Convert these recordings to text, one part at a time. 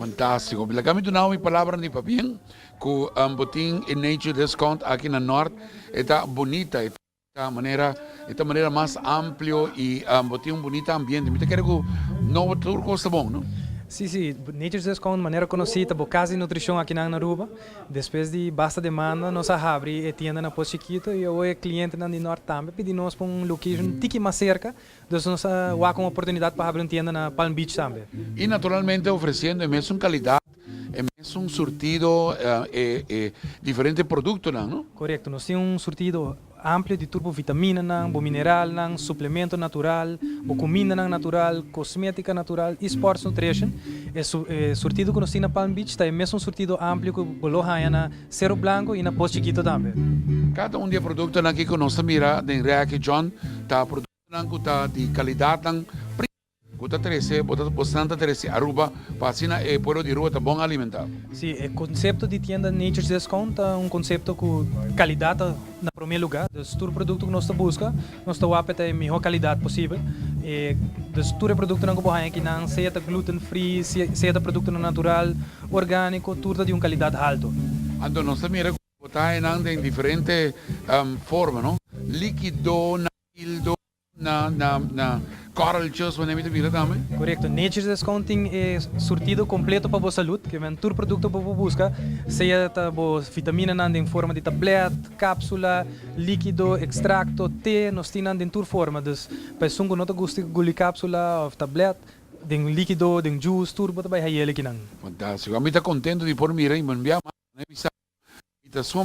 Fantástico. Bila kami tunaw may palabra ni Paping ku buting in nature discount aqui na Norte eta bonita esta manera mais amplio e buting bonita ambiente. Me quero que novo tour costa bom, não? Sim, sim. Nature's Discount, maneira conhecida, por casa de nutrição aqui na Aruba. Depois de basta demanda, nós abrimos a tienda na Posto Chiquito e hoje cliente na Norte também pedimos para um location tiki mais cerca. Então nós temos uma oportunidade para abrir uma tienda na Palm Beach também. E naturalmente oferecendo a mesma qualidade, um surtido diferente produto, não? Correto. Nós temos um surtido amplo de turbovitamina, mineral, suplemento natural, comida natural, cosmética natural e sports nutrition. É surtido que nós temos na Palm Beach, é mesmo um surtido amplo que boloha na Cerro Blanco e na Posto Chiquito também. Cada um de produtos aqui que nós mira de Reaque John, tá produto tá de qualidade Bota 13, bota bastante 13 Aruba, para assim o povo de rua tá bom alimentado. Sim, o conceito de tienda Nature's Discount é um conceito com qualidade na primeiro lugar. Todo produto que nós busca, nós estamos a melhor qualidade possível. E todo produto que nós buscamos aqui, não seja gluten free, seja produto natural, orgânico, tudo de uma qualidade alta. Então nós mira botar em diferentes formas, não? Líquido, na coral juice, você me vira também? Correto. Nature's Discounting é surtido completo para a saúde, que vem todo produto para buscar, seja vitamina em forma de tablete, cápsula, líquido, extracto, té, nós temos em toda forma. Então, para se não gosta de cápsula ou tablete, de líquido, de juice, tudo para vai aí aqui não. Fantástico. A mim está contente de por mirar e me enviar mais, né? Está só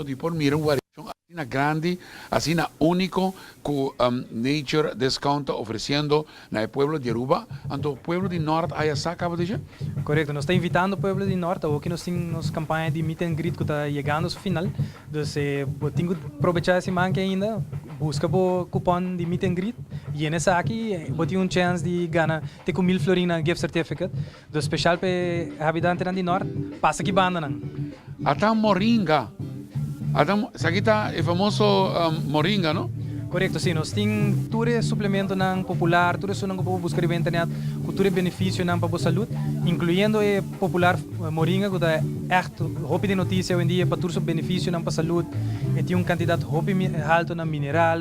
de por mirar uma variação assim grande, assim único que Nature Discount oferecendo no pueblo de Aruba. Então, o pueblo de Norte aí acaba de dizer? Correto, nós estamos invitando o pueblo de Norte, aqui nós temos campanha de meet and greet que está chegando ao final. Então, tenho que aproveitar esse manque ainda, busca o cupom de meet and greet e nessa aqui, tem uma chance de ganhar ter com 1000 florina gift certificate. Então, especial para habitantes de Norte, passa aqui banda não. Até moringa. Aqui está o famoso moringa, não? Correto, sim. Nós temos todo suplemento popular, tudo isso que buscar na internet, com todo benefício para a saúde, incluindo o popular moringa, que é roupa de notícia hoje em dia, para todo o benefício para a saúde, e tem uma quantidade roupa alta na mineral,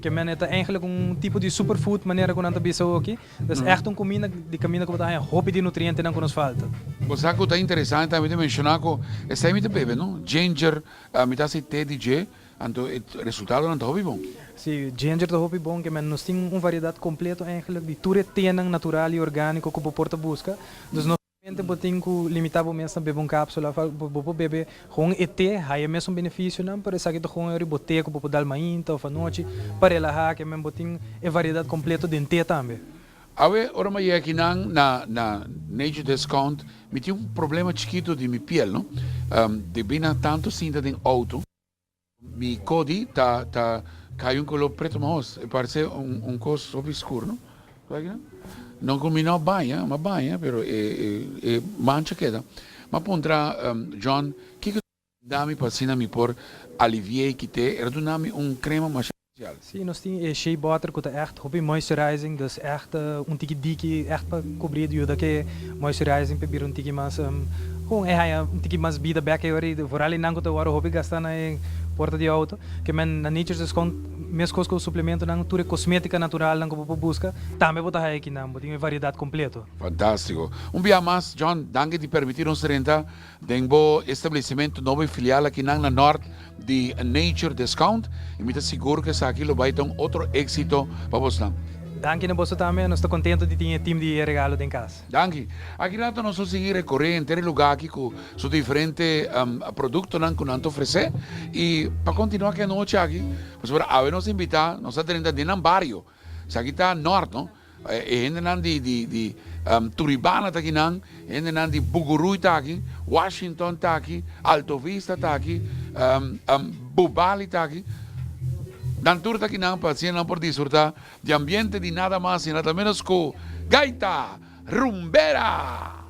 que é eigenlijk tipo de superfood, maneira que nós estamos aqui. Então, é uma comida de caminho que tem roupa de nutrientes que nos falta. Você sabe que está interessante também mencionar que essa é muito bebe, não? Ginger, me dá esse té de G, então o resultado não está bom. Sim, ginger está bom, que nós temos uma variedade completa eigenlijk de tudo té natural e orgânico que o porta busca. Então, eu tenho que limitar o mesmo beber uma cápsula, para beber com ET, aí é mesmo um benefício, não? Para isso aqui com a boteca, para dar mainta ou à noite, para relaxar, que mesmo tem a variedade completa de ET também. Agora, ora mais aqui na Nature Discount, me tinha um problema chiquito de minha pele, não? De bem tanto cinta de auto, mi codi caiu um color preto mas parece um coisa obscuro, não? Não combinou bem, mas bem, pero mancha queda. Mas contra John, que dá-me para cima me por aliviar que te, era dá-me crema mais especial. Sim, nós temos shea butter que é echt hobby moisturizing, dus echt tiki diki, echt para cobrir de que moisturizing para vir tiki mais com tiki mais vida back aí, vooral não que eu hobby gastar na porta de auto, que na Nature's Discount mesmo com o suplemento não tudo cosmética natural não que busca, também botar aqui não, tem uma variedade completa. Fantástico. Dia mais, John, danke de permitir-nos rentar dengo estabelecimento novo filial aqui na Norte de Nature Discount e me seguro que essa aqui vai ter outro êxito para você. Danke na você também, nós estamos contentes de ter um time de regalo em casa. Danke. Aqui nós vamos seguir recorrer em todo lugar aqui com os diferentes produtos que nós oferecemos e para continuar aqui a noite aqui, a nos invitar, nós estamos de um barrio, se aqui está norte, não? E gente de Turibana está aqui, gente de Bugurui está aqui, Washington está aqui, Alto Vista está aqui, Bubali está aqui. Dan turta que não paciência não por disfrutar de ambiente de nada mais e nada menos que gaita rumbera.